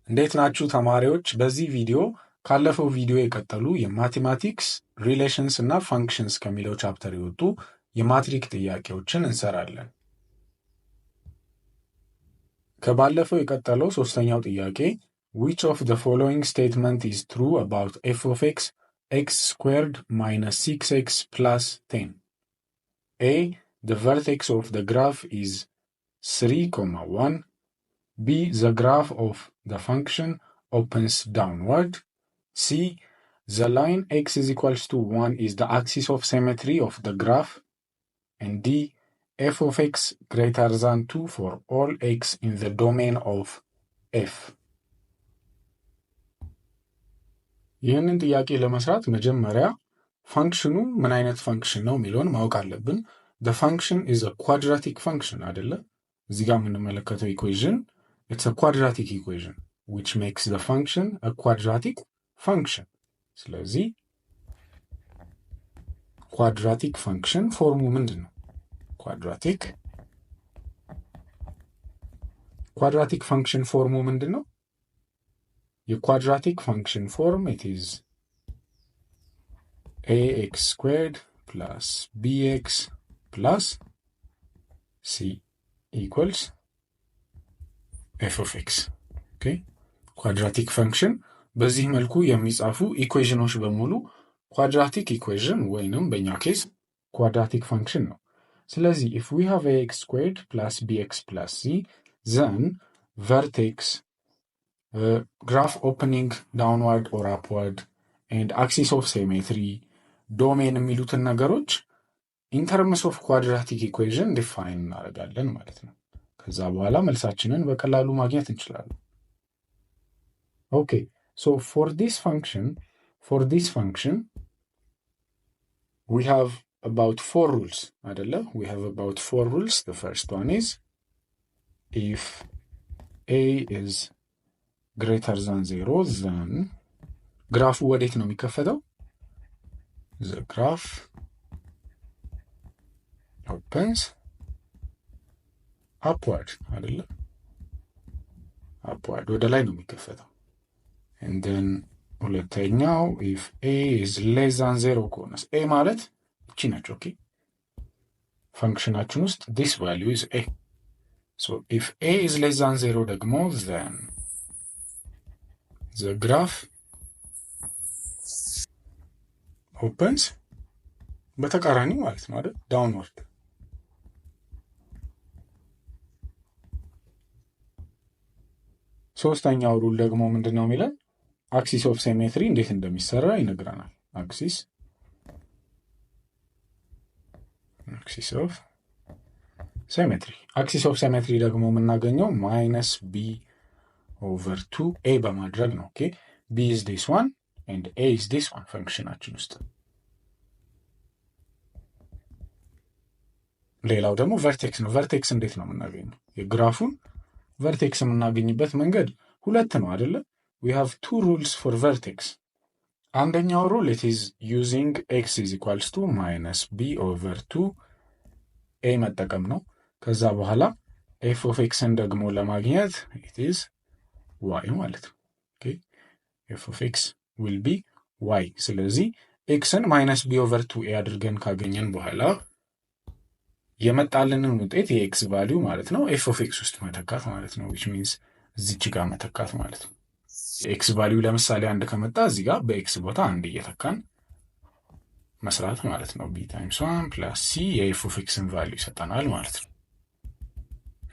እንዴት ናችሁ ተማሪዎች? በዚህ ቪዲዮ ካለፈው ቪዲዮ የቀጠሉ የማቴማቲክስ ሪሌሽንስ እና ፋንክሽንስ ከሚለው ቻፕተር የወጡ የማትሪክ ጥያቄዎችን እንሰራለን። ከባለፈው የቀጠለው ሶስተኛው ጥያቄ which of the following statement is true about f of x x squared minus 6x plus 10? A. The vertex of the graph is 3,1. B. The graph of the function opens downward. C. The line x is equals to 1 is the axis of symmetry of the graph. And D. f of x greater than 2 for all x in the domain of f. ይህንን ጥያቄ ለመስራት መጀመሪያ ፋንክሽኑ ምን አይነት ፋንክሽን ነው የሚለውን ማወቅ አለብን። the function is a quadratic function አይደለ? እዚህ ጋር የምንመለከተው ኢኩዌሽን it's a quadratic equation which makes the function a quadratic function. ስለዚህ quadratic function ፎርሙ ምንድን ነው? quadratic function ፎርሙ ምንድን ነው? የquadratic function form it is ax squared plus bx plus c equals f of x. okay quadratic function በዚህ መልኩ የሚጻፉ ኢኩዌሽኖች በሙሉ quadratic equation ወይንም በእኛ ኬስ quadratic function ነው። ስለዚህ if we have ax squared plus bx plus c then vertex graph opening downward or upward and axis of symmetry domain የሚሉትን ነገሮች in terms of quadratic equation define እናደርጋለን ማለት ነው። ከዛ በኋላ መልሳችንን በቀላሉ ማግኘት እንችላለን። okay so for this function we have about 4 rules አይደለ? we have about 4 rules. The first one is if a is greater than 0 then ግራፉ ወዴት ነው የሚከፈተው? the graph opens upward አይደለ? upward ወደ ላይ ነው የሚከፈተው. and then ሁለተኛው if a is less than 0 ከሆነስ a ማለት እቺ ነች። ኦኬ ፋንክሽናችን ውስጥ this value is a. so if a is less than 0 ደግሞ then the graph opens በተቃራኒ ማለት ነው አይደል? downward. ሶስተኛው ሩል ደግሞ ምንድነው የሚለን? axis of symmetry እንዴት እንደሚሰራ ይነግረናል። axis of symmetry ደግሞ የምናገኘው -b/2a በማድረግ ነው። ኦኬ b is this one and a is this one ፈንክሽናችን ውስጥ። ሌላው ደግሞ ቨርቴክስ ነው። ቨርቴክስ እንዴት ነው የምናገኘው? የግራፉን ቨርቴክስ የምናገኝበት መንገድ ሁለት ነው አይደለ? we have 2 rules for vertex. አንደኛው ሩል it is using x is equals to -b/2a መጠቀም ነው። ከዛ በኋላ f of xን ደግሞ ለማግኘት it is y ማለት ነው። okay f of x will be y. ስለዚህ xን -b/2a አድርገን ካገኘን በኋላ የመጣልንን ውጤት የx ቫልዩ ማለት ነው f of x ውስጥ መተካት ማለት ነው። which means እዚች ጋር መተካት ማለት ነው። x ቫልዩ ለምሳሌ 1 ከመጣ እዚህ ጋር በx ቦታ 1 እየተካን መስራት ማለት ነው። b times 1 plus c የf of xን ቫልዩ ይሰጠናል ማለት ነው።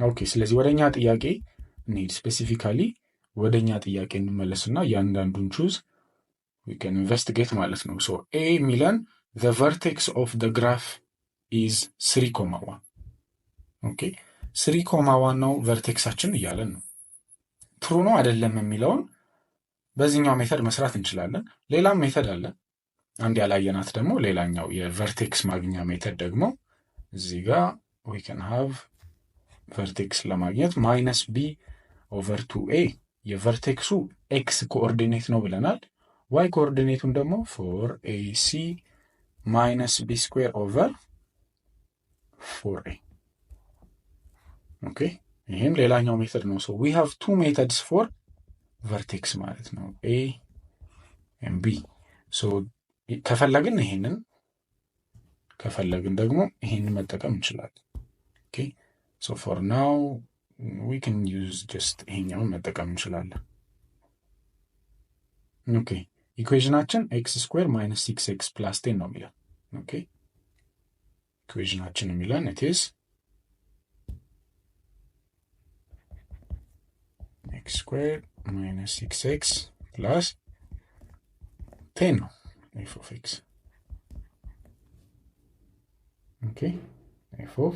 ኦኬ ስለዚህ ወደኛ ጥያቄ እንሂድ። ስፔሲፊካሊ ወደኛ ጥያቄ እንመለስና ያንዳንዱን choose we can investigate ማለት ነው። so a ሚለን the vertex of the graph is 3,1. ኦኬ 3,1 ነው ቨርቴክሳችን እያለን ነው። ትሩ ነው አይደለም የሚለውን በዚህኛው ሜተድ መስራት እንችላለን። ሌላም ሜተድ አለ። አንድ ያላየናት ደግሞ ሌላኛው የቨርቴክስ ማግኛ ሜተድ ደግሞ እዚህ ጋር we can have ቨርቴክስ ለማግኘት -b/2a የቨርቴክሱ x ኮኦርዲኔት ነው ብለናል። y ኮኦርዲኔቱን ደግሞ 4ac -b²/4a ኦኬ ይሄም ሌላኛው ሜተድ ነው። so we have 2 methods for ቨርቴክስ ማለት ነው ኤ ኤንድ ቢ። ሶ ከፈለግን ይሄንን ከፈለግን ደግሞ ይሄንን መጠቀም እንችላለን። ኦኬ ሶ ፎር ናው ዊ ካን ዩዝ ጀስት ይሄኛውን መጠቀም እንችላለን። ኦኬ ኢኩዌሽናችን ኤክስ ስኩዌር ማይነስ 6x ፕላስ 10 ነው የሚለን። ኦኬ ኢኩዌሽናችን የሚለን ኢት ኢዝ ኤክስ ስኩዌር ማይነስ 6x ፕላስ 10 ነው ኤፍ ኦፍ ኤክስ። ኦኬ ኤፍ ኦፍ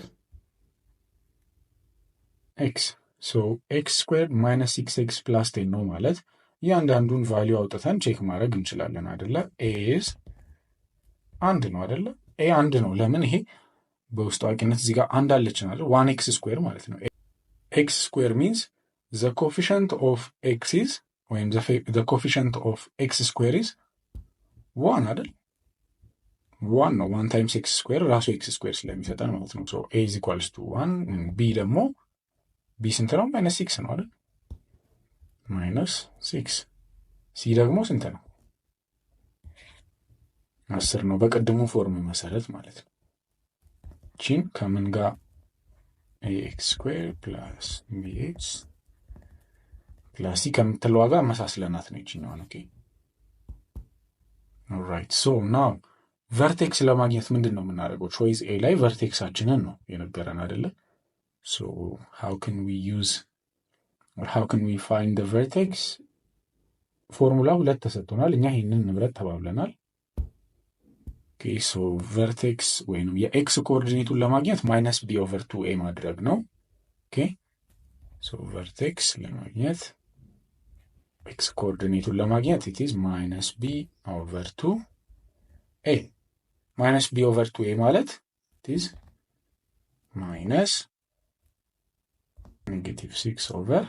ኤክስ ሶ ኤክስ ስኩዌር ማይነስ 6x ፕላስ 10 ነው ማለት እያንዳንዱን ቫሊዩ አውጥተን ቼክ ማድረግ እንችላለን አይደለ? ኤዝ አንድ ነው አይደለ? ኤ አንድ ነው። ለምን? ይሄ በውስጥ አዋቂነት እዚህ ጋር አንድ አለችን አይደል? 1x ስኩዌር ማለት ነው። ኤክስ ስኩዌር ሚንስ ዘ ኮፊሸንት ኦፍ ኤክስ ኢዝ ወይም ዘ ኮፊሸንት ኦፍ ኤክስ ስኩዌር ኢዝ 1 አይደል? 1 ነው። 1 ታይምስ ኤክስ ስኩዌር ራሱ ኤክስ ስኩዌር ስለሚሰጠን ማለት ነው። ሶ ኤ ኢዝ ኢኳልስ ቱ 1። ቢ ደግሞ ቢ ስንት ነው? ማይነስ 6 ነው አይደል? ማይነስ 6። ሲ ደግሞ ስንት ነው? 10 ነው። በቅድሙ ፎርም መሰረት ማለት ነው። ቺን ከምን ጋር ኤክስ ስኩዌር ፕላስ ቢኤክስ ፕላስ ሲ ከምትለዋ ጋር መሳስለናት ነው ይችኛዋን። ኦኬ ኦልራይት። ሶ ናው ቨርቴክስ ለማግኘት ምንድን ነው የምናደርገው? ቾይስ ኤ ላይ ቨርቴክሳችንን ነው የነገረን አይደለ? ሶ ሃው ካን ዊ ዩዝ or how can we find the vertex? ፎርሙላ 2 ተሰጥቶናል። እኛ ይሄንን ንብረት ተባብለናል። ኦኬ ሶ ቨርቴክስ ወይንም የኤክስ ኮኦርዲኔቱን ለማግኘት ማይነስ ቢ ኦቨር 2 ኤ ማድረግ ነው። ኦኬ ሶ ቨርቴክስ ለማግኘት ኤክስ ኮኦርዲኔቱን ለማግኘት it is ማይነስ ቢ ኦቨር 2 ኤ። ማይነስ ቢ ኦቨር 2 ኤ ማለት it is ማይነስ ኔጌቲቭ 6 ኦቨር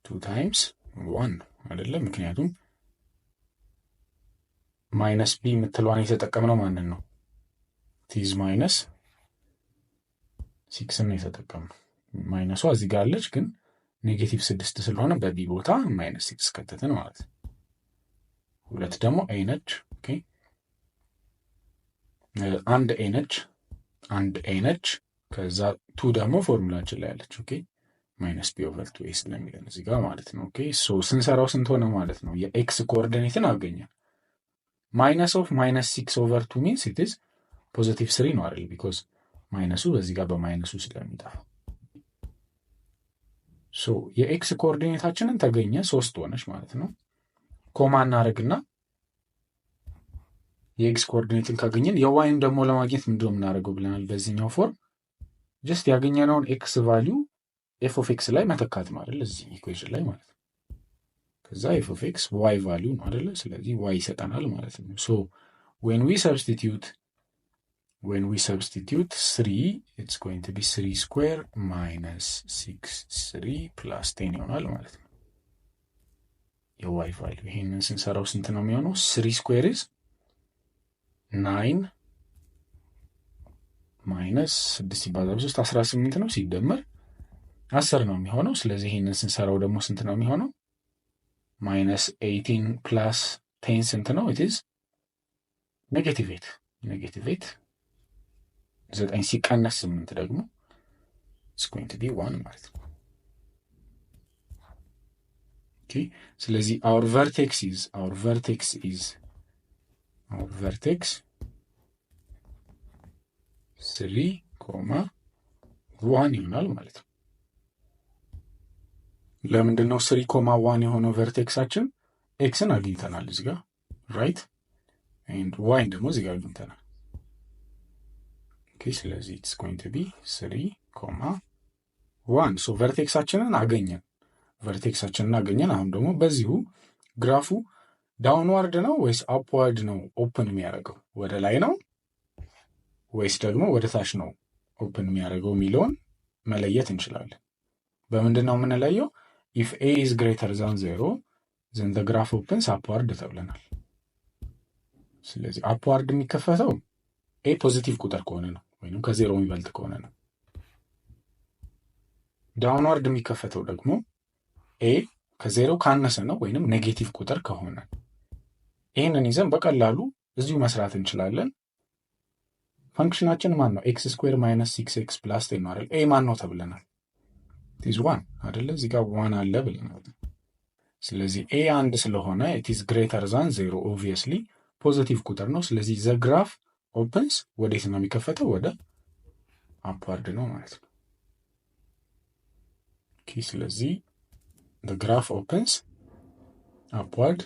2 ታይምስ 1 አይደለም? ምክንያቱም ማይነስ ቢ የምትለዋን የተጠቀምነው ማንን ነው? ቲዝ ማይነስ 6 ነው የተጠቀምነው። ማይነሷ እዚህ ጋር አለች፣ ግን ኔጌቲቭ 6 ስለሆነ በቢ ቦታ ማይነስ 6 ከተትን ማለት ነው። 2 ደግሞ ኤ ነች። ኦኬ አንድ ኤ ነች። ከዛ 2 ደግሞ ፎርሙላችን ላይ አለች። ኦኬ ማይነስ ቢ ኦቨር 2 ኤ ስለሚለን እዚህ ጋር ማለት ነው። ኦኬ ሶ ስንሰራው ስንት ሆነ ማለት ነው? የኤክስ ኮኦርዲኔትን አገኘን። ማይነስ ኦፍ ማይነስ 6 ኦቨር 2 ሚንስ ኢት ኢዝ ፖዚቲቭ 3 ነው አይደል? ቢኮዝ ማይነሱ በዚህ ጋር በማይነሱ ስለሚጠፋ ሶ የኤክስ ኮኦርዲኔታችንን ተገኘ 3 ሆነች ማለት ነው። ኮማ እናደርግና የኤክስ ኮኦርዲኔትን ካገኘን የዋይን ደግሞ ለማግኘት ምንድነው የምናደርገው ብለናል? በዚህኛው ፎርም ጀስት ያገኘነውን ኤክስ ቫሊዩ ኤፍ ኦፍ ኤክስ ላይ መተካት ነው አይደል? እዚህ ኢኩዌሽን ላይ ማለት ነው። ከዛ ኤፍ ኦፍ ኤክስ ዋይ ቫሊዩ ነው አይደል? ስለዚህ ዋይ ይሰጠናል ማለት ነው። ሶ when we substitute 3 it's going to be 3 square minus 3 plus 10 ይሆናል ማለት ነው የዋይ ቫሊዩ። ይሄንን ስንሰራው ስንት ነው የሚሆነው? 3 square is 9 ማይነስ 6 ሲባዛ በ3 18 ነው፣ ሲደመር 10 ነው የሚሆነው። ስለዚህ ይሄንን ስንሰራው ደግሞ ስንት ነው የሚሆነው? ማይነስ 18 ፕላስ 10 ስንት ነው? it is ኔጌቲቭ 8 9 ሲቀነስ 8 ደግሞ it's going to be 1 ማለት ነው። ኦኬ ስለዚህ our vertex is 3,1 ይሆናል ማለት ነው። ለምንድን ነው 3,1 የሆነው ቨርቴክሳችን? ኤክስን አግኝተናል እዚህ ጋር ራይት ኤንድ ዋይን ደግሞ እዚህ ጋር አግኝተናል። ኦኬ ስለዚህ it's going to be 3,1 ሶ ቨርቴክሳችንን አገኘን። አሁን ደግሞ በዚሁ ግራፉ ዳውንዋርድ ነው ወይስ አፕዋርድ ነው ኦፕን የሚያደርገው? ወደ ላይ ነው ወይስ ደግሞ ወደ ታች ነው ኦፕን የሚያደርገው የሚለውን መለየት እንችላለን። በምንድን ነው የምንለየው? ኢፍ ኤ ኢዝ ግሬተር ዛን 0 ዘን ዘ ግራፍ ኦፕንስ አፕዋርድ ተብለናል። ስለዚህ አፕዋርድ የሚከፈተው ኤ ፖዚቲቭ ቁጥር ከሆነ ነው ወይም ከዜሮ የሚበልጥ ከሆነ ነው። ዳውንዋርድ የሚከፈተው ደግሞ ኤ ከዜሮ ካነሰ ነው ወይንም ኔጌቲቭ ቁጥር ከሆነ። ይህንን ይዘን በቀላሉ እዚሁ መስራት እንችላለን። ፈንክሽናችን ማን ነው? ኤክስ ስኩዌር ማይነስ 6x ፕላስ 10 ነው አይደል? ኤ ማን ነው ተብለናል? ኢዝ 1 አይደለ? እዚህ ጋር 1 አለ ብለናል። ስለዚህ ኤ 1 ስለሆነ ኢት ኢዝ ግሬተር ዛን 0 ኦብቪየስሊ ፖዚቲቭ ቁጥር ነው። ስለዚህ ዘ ግራፍ ኦፕንስ ወዴት ነው የሚከፈተው? ወደ አፕዋርድ ነው ማለት ነው። ኦኬ ስለዚህ ዘ ግራፍ ኦፕንስ አፕዋርድ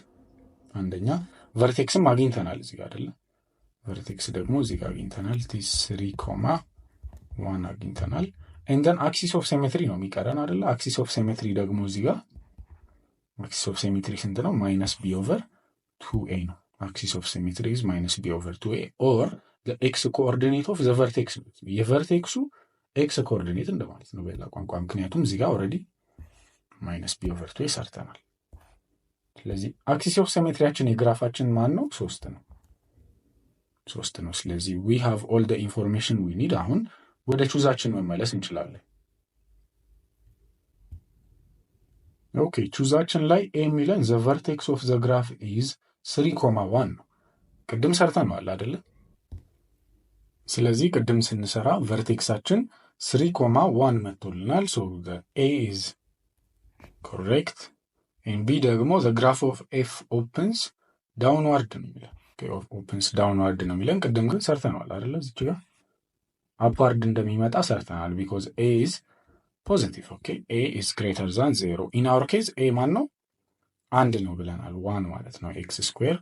አንደኛ ቨርቴክስም አግኝተናል እዚህ ጋር አይደለ? ቨርቴክስ ደግሞ እዚህ ጋር አግኝተናል። ቲ 3,1 አግኝተናል። ኤንድ ዘን አክሲስ ኦፍ ሲሜትሪ ነው የሚቀረን አይደለ? አክሲስ ኦፍ ሲሜትሪ ደግሞ እዚህ ጋር አክሲስ ኦፍ ሲሜትሪ ስንት ነው? ማይነስ ቢ ኦቨር 2a ነው። አክሲስ ኦፍ ሲሜትሪ ኢዝ ማይነስ ቢ ኦቨር 2a ኦር ዘ ኤክስ ኮኦርዲኔት ኦፍ ዘ ቨርቴክስ። የቨርቴክሱ ኤክስ ኮኦርዲኔት እንደማለት ነው በሌላ ቋንቋ። ምክንያቱም እዚህ ጋር ኦልሬዲ ማይነስ ቢ ኦቨር 2a ሰርተናል። ስለዚህ አክሲስ ኦፍ ሲሜትሪያችን የግራፋችን ማን ነው? 3 ነው። 3 ነው። ስለዚህ ዊ ሃቭ ኦል ዘ ኢንፎርሜሽን ዊ ኒድ። አሁን ወደ ቹዛችን መመለስ እንችላለን። ኦኬ ቹዛችን ላይ ኤ የሚለን ዘ ቨርቴክስ ኦፍ ዘ ግራፍ ኢዝ 3,1 ነው። ቅድም ሰርተነዋል አይደለ? ስለዚህ ቅድም ስንሰራ ቨርቴክሳችን 3,1 መጥቶልናል። ሶ ዘ ኤ ኢዝ ኮሬክት ኤንድ ቢ ደግሞ ዘ ግራፍ ኦፍ ኤፍ ኦፕንስ ዳውንዋርድ ነው የሚለን። ኦፕንስ ዳውንዋርድ ነው የሚለን። ቅድም ግን ሰርተነዋል አይደለ? እዚች ጋር አፕዋርድ እንደሚመጣ ሰርተናል። ቢኮዝ ኤ ኢዝ ፖዚቲቭ። ኦኬ ኤ ኢዝ ግሬተር ዛን 0 ኢን አወር ኬዝ ኤ ማን ነው? 1 ነው ብለናል። 1 ማለት ነው። ኤክስ ስኩዌር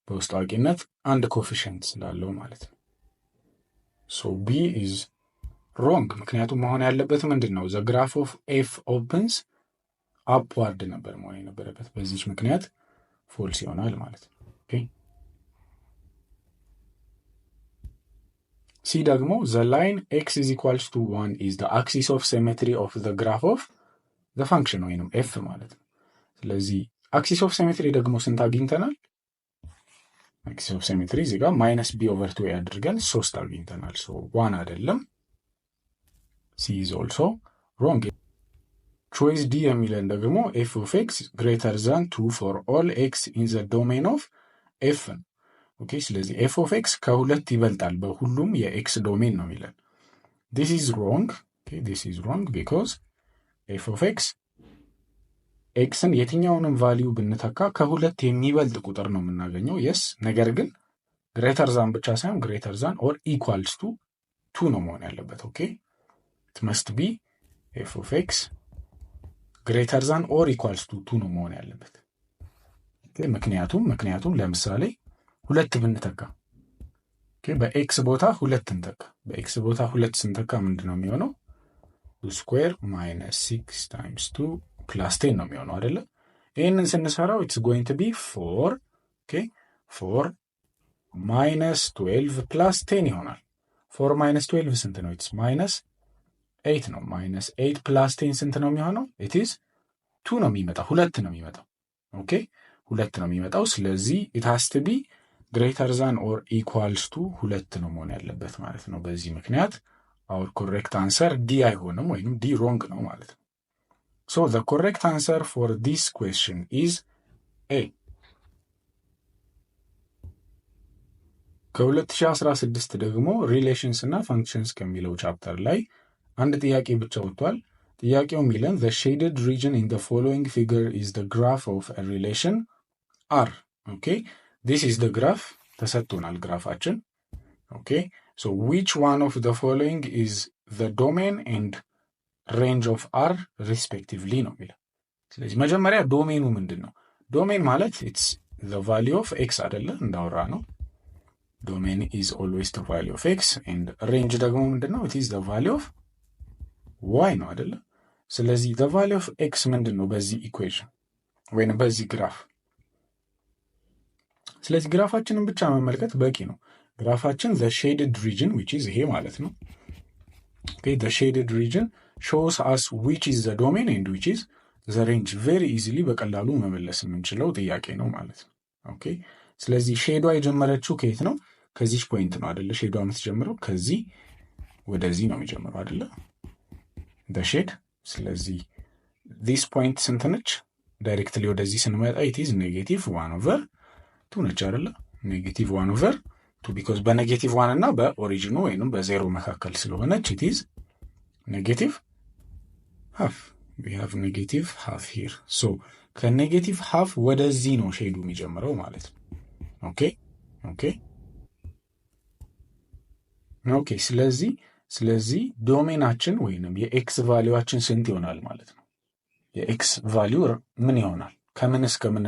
በውስጥ አዋቂነት አንድ ኮፊሽንት ስላለው ማለት ነው። ሶ ቢ ኢዝ ሮንግ። ምክንያቱም መሆን ያለበት ምንድን ነው? ዘ ግራፍ ኦፍ ኤፍ ኦፕንስ አፕዋርድ ነበር መሆን የነበረበት። በዚች ምክንያት ፎልስ ይሆናል ማለት ነው። ኦኬ ሲ ደግሞ ዘ ላይን ኤክስ ኢዝ ኢኳልስ ቱ 1 ኢዝ ዘ አክሲስ ኦፍ ሲሜትሪ ኦፍ ዘ ግራፍ ኦፍ ዘ ፋንክሽን ወይንም ኤፍ ማለት ነው። ስለዚህ አክሲስ ኦፍ ሲሜትሪ ደግሞ ስንት አግኝተናል? አክሲስ ኦፍ ሲሜትሪ እዚህ ጋር ማይነስ ቢ ኦቨር 2 አድርገን 3 አግኝተናል። ሶ 1 አይደለም። ሲ ኢዝ ኦልሶ ሮንግ። ቾይስ ዲ የሚለን ደግሞ ኤፍ ኦፍ ኤክስ ግሬተር ዛን 2 ፎር ኦል ኤክስ ኢን ዘ ዶሜን ኦፍ ኤፍ ነው። ኦኬ ስለዚህ ኤፍ ኦፍ ኤክስ ከሁለት ይበልጣል በሁሉም የኤክስ ዶሜን ነው የሚለን። ዲስ ኢዝ ሮንግ። ኦኬ ዲስ ኢዝ ሮንግ ቢኮዝ ኤፍ ኦፍ ኤክስ ኤክስን የትኛውንም ቫሊዩ ብንተካ ከሁለት የሚበልጥ ቁጥር ነው የምናገኘው። የስ ነገር ግን ግሬተር ዛን ብቻ ሳይሆን ግሬተር ዛን ኦር ኢኳልስ ቱ 2 ነው መሆን ያለበት። ኦኬ ኢት መስት ቢ ኤፍ ኦፍ ኤክስ ግሬተር ዛን ኦር ኢኳልስ ቱ 2 ነው መሆን ያለበት። ምክንያቱም ለምሳሌ ሁለት ብንተካ በኤክስ ቦታ ሁለት እንተካ። በኤክስ ቦታ ሁለት ስንተካ ምንድን ነው የሚሆነው? 2 ስኩዌር ማይነስ 6 ታይምስ 2 ፕላስ 10 ነው የሚሆነው አይደለ? ይህንን ስንሰራው ኢትስ ጎይንግ ቱ ቢ 4 ማይነስ 12 ፕላስ 10 ይሆናል። 4 ማይነስ 12 ስንት ነው? ኢትስ ማይነስ 8 ነው። ማይነስ 8 ፕላስ 10 ስንት ነው የሚሆነው? ኢትስ 2 ነው የሚመጣው፣ 2 ነው የሚመጣው። ኦኬ 2 ነው የሚመጣው። ስለዚህ ኢት ሃስ ቱ ቢ ግሬተር ዛን ኦር ኢኳልስ ቱ 2 ነው መሆን ያለበት ማለት ነው። በዚህ ምክንያት አውር ኮሬክት አንሰር ዲ አይሆንም ወይም ዲ ሮንግ ነው ማለት ነው። ሶ ዘ ኮሬክት አንሰር ፎር ዲስ ኩዌስችን ኢዝ ኤ። ከ2016 ደግሞ ሪሌሽንስ እና ፋንክሽንስ ከሚለው ቻፕተር ላይ አንድ ጥያቄ ብቻ ወጥቷል። ጥያቄው የሚለን the shaded region in the following figure is the graph of a relation R. Okay, this is the graph. ተሰጥቶናል ግራፋችን። Okay, so which one of the following is the domain and range of R respectively ነው የሚለው። ስለዚህ መጀመሪያ ዶሜኑ ምንድን ነው? ዶሜን ማለት it's the value of x አይደለ? እንዳወራ ነው። domain is always the value of x and range ደግሞ ምንድን ነው? it is the value of y ነው አይደለ? ስለዚህ the value of x ምንድን ነው በዚህ ኢኩዌሽን ወይም በዚህ ግራፍ? ስለዚህ ግራፋችንን ብቻ መመልከት በቂ ነው። ግራፋችን the shaded region which is ይሄ ማለት ነው። okay, the shaded region shows us which is the domain and which is the range. very easily በቀላሉ መመለስ የምንችለው ጥያቄ ነው ማለት ነው። okay, ስለዚህ ሼዷ የጀመረችው ከየት ነው? ከዚህ ፖይንት ነው አይደለ? ሼዷ የምትጀምረው ከዚህ ወደዚህ ነው የሚጀምረው አይደለ? the shade። ስለዚህ this point ስንት ነች? ዳይሬክትሊ ወደዚህ ስንመጣ ኢትዝ ኔጌቲቭ 1/2 ነች አይደለ? ኔጌቲቭ 1/2 ቢኮዝ በኔጌቲቭ 1 እና በኦሪጂኑ ወይንም በዜሮ መካከል ስለሆነች ኢትዝ ኔጌቲቭ ሃፍ። ዊ ሃቭ ኔጌቲቭ ሃፍ ሂር። ሶ ከኔጌቲቭ ሃፍ ወደዚህ ነው ሼዱ የሚጀምረው ማለት ነው። ኦኬ ስለዚህ ዶሜናችን ወይንም የኤክስ ቫሊዋችን ስንት ይሆናል ማለት ነው? የኤክስ ቫሊው ምን ይሆናል? ከምን እስከ ምን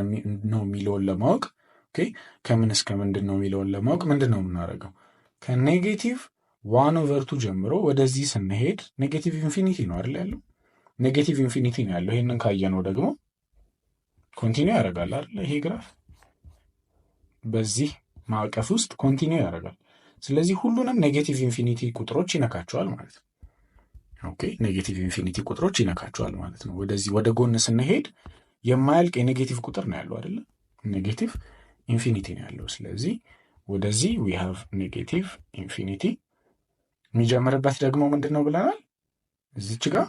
ነው የሚለውን ለማወቅ ከምን እስከ ምንድን ነው የሚለውን ለማወቅ ምንድን ነው የምናደርገው? ከኔጌቲቭ 1/2 ጀምሮ ወደዚህ ስንሄድ ኔጌቲቭ ኢንፊኒቲ ነው አይደል ያለው? ኔጌቲቭ ኢንፊኒቲ ነው ያለው። ይሄንን ካየነው ደግሞ ኮንቲኒው ያደርጋል አይደል? ይሄ ግራፍ በዚህ ማዕቀፍ ውስጥ ኮንቲኒው ያደርጋል። ስለዚህ ሁሉንም ኔጌቲቭ ኢንፊኒቲ ቁጥሮች ይነካቸዋል ማለት ነው። ኔጌቲቭ ኢንፊኒቲ ቁጥሮች ይነካቸዋል ማለት ነው። ወደዚህ ወደ ጎን ስንሄድ የማያልቅ የኔጌቲቭ ቁጥር ነው ያለው አይደለ? ኔጌቲቭ ኢንፊኒቲ ነው ያለው። ስለዚህ ወደዚህ ዊ ሃቭ ኔጌቲቭ ኢንፊኒቲ። የሚጀምርበት ደግሞ ምንድን ነው ብለናል? እዚች ጋር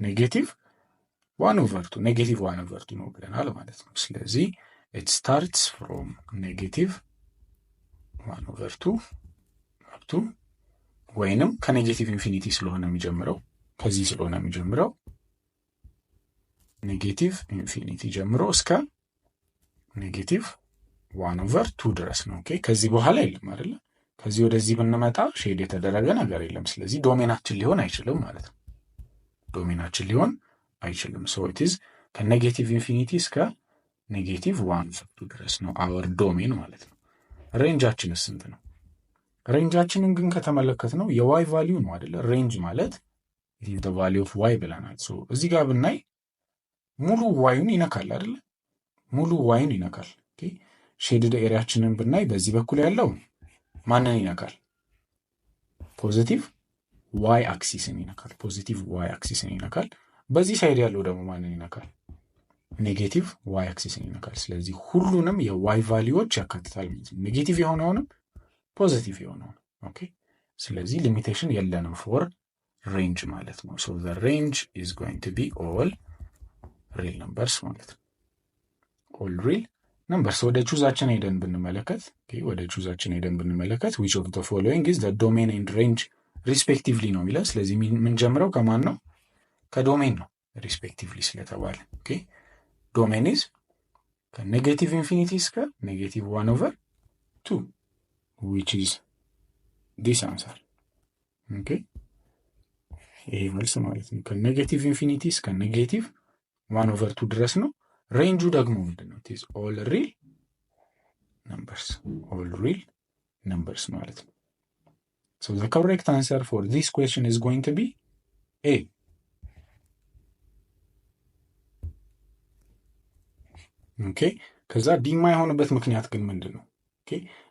ኔጌቲቭ 1/2 ነው ብለናል ማለት ነው። ስለዚህ it starts from ኔጌቲቭ 1/2 up to ወይንም ከኔጌቲቭ ኢንፊኒቲ ስለሆነ የሚጀምረው ከዚህ ስለሆነ የሚጀምረው ኔጌቲቭ ኢንፊኒቲ ጀምሮ እስከ ኔጌቲቭ 1/2 ድረስ ነው። ከዚህ በኋላ የለም አይደለ? ከዚህ ወደዚህ ብንመጣ ሼድ የተደረገ ነገር የለም። ስለዚህ ዶሜናችን ሊሆን አይችልም ማለት ነው። ዶሜናችን ሊሆን አይችልም። ሶ ኢት ኢዝ ከኔጌቲቭ ኢንፊኒቲ እስከ ኔጌቲቭ 1/2 ድረስ ነው አወር ዶሜን ማለት ነው። ሬንጃችንስ ስንት ነው? ሬንጃችንን ግን ከተመለከት ነው የዋይ ቫሊዩ ነው አይደለ? ሬንጅ ማለት the value of y ብለናል። ሶ እዚህ ጋር ብናይ ሙሉ ዋዩን ይነካል አይደለ? ሙሉ ዋዩን ይነካል። ሼድድ ኤሪያችንን ብናይ በዚህ በኩል ያለው ማንን ይነካል? ፖዚቲቭ ዋይ አክሲስን ይነካል። ፖዚቲቭ ዋይ አክሲስን ይነካል። በዚህ ሳይድ ያለው ደግሞ ማንን ይነካል? ኔጌቲቭ ዋይ አክሲስን ይነካል። ስለዚህ ሁሉንም የዋይ ቫሊዩዎች ያካትታል ማለት ነው። ኔጌቲቭ የሆነውንም ፖዚቲቭ የሆነውን። ስለዚህ ሊሚቴሽን የለንም ፎር ሬንጅ ማለት ነው። ሶ ዘ ሬንጅ ኢዝ ጎይንግ ቱ ቢ ኦል ሪል ነምበርስ ማለት ነው። ኦል ሪል ነምበርስ። ወደ ቹዛችን ሄደን ብንመለከት ዊች ኦፍ ዘ ፎሎዊንግ ኢዝ ዘ ዶሜን ኤንድ ሬንጅ ሪስፔክቲቭሊ ነው የሚለው። ስለዚህ የምንጀምረው ከማን ነው? ከዶሜን ነው ሪስፔክቲቭሊ ስለተባለ። ዶሜን ኢዝ ከኔጌቲቭ ኢንፊኒቲ እስከ ኔጌቲቭ 1/2 which is this answer። ይሄ መልስ ማለት ነው። ከኔጌቲቭ ኢንፊኒቲ እስከ ኔጌቲቭ 1/2 ድረስ ነው። ሬንጁ ደግሞ ምንድን ነው? it is all real numbers ማለት ነው። so the correct answer for this question is going to be A። ከዛ ዲ የማይሆንበት ምክንያት ግን ምንድን ነው?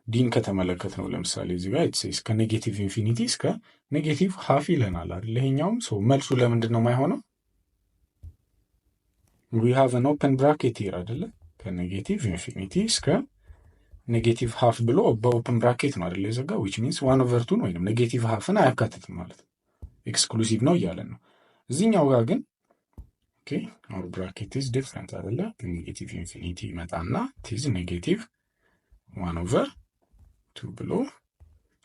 ዲን ከተመለከት ነው ለምሳሌ እዚህ ጋር ኢትስ ከኔጌቲቭ ኢንፊኒቲ እስከ ኔጌቲቭ ሃፍ ይለናል አይደል? ይሄኛውም ሰው መልሱ ለምንድን ነው የማይሆነው? we have an open bracket here አይደለ? ከኔጌቲቭ ኢንፊኒቲ እስከ ኔጌቲቭ ሃፍ ብሎ በኦፕን ብራኬት ነው አይደል የዘጋው? which means 1/2 ወይንም ኔጌቲቭ ሃፍን አያካትትም ማለት ነው። ኤክስክሉሲቭ ነው እያለን ነው። እዚህኛው ጋር ግን our bracket is different አይደለ? ኔጌቲቭ ኢንፊኒቲ ይመጣና it is ኔጌቲቭ 1/2 ብሎ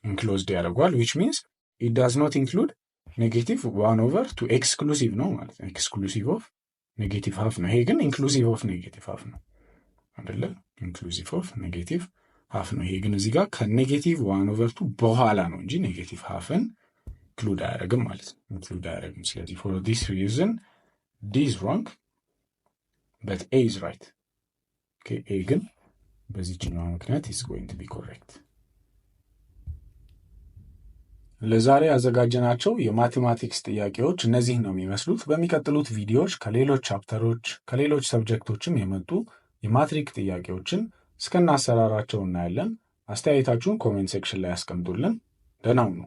ኢንክሎዝድ ያደርጓል which means it does not include ኔጌቲቭ 1/2 ኤክስክሉሲቭ ነው ማለት ነው። ኤክስክሉሲቭ ኦፍ ኔጌቲቭ ሃፍ ነው። ይሄ ግን ኢንክሉሲቭ ኦፍ ኔጌቲቭ ሃፍ ነው አይደለ? ኢንክሉሲቭ ኦፍ ኔጌቲቭ ሃፍ ነው። ይሄ ግን እዚህ ጋር ከኔጌቲቭ 1/2 በኋላ ነው እንጂ ኔጌቲቭ ሃፍን ኢንክሉድ አያደርግም ማለት ነው። ኢንክሉድ አያደርግም። ስለዚህ for this reason D is wrong but A is right። A ግን በዚህኛው ምክንያት is going to be correct። ለዛሬ ያዘጋጀናቸው የማቴማቲክስ ጥያቄዎች እነዚህ ነው የሚመስሉት። በሚቀጥሉት ቪዲዮዎች ከሌሎች ቻፕተሮች ከሌሎች ሰብጀክቶችም የመጡ የማትሪክ ጥያቄዎችን እስከናሰራራቸው እናያለን። አስተያየታችሁን ኮሜንት ሴክሽን ላይ ያስቀምጡልን። ደህና ሁኑ።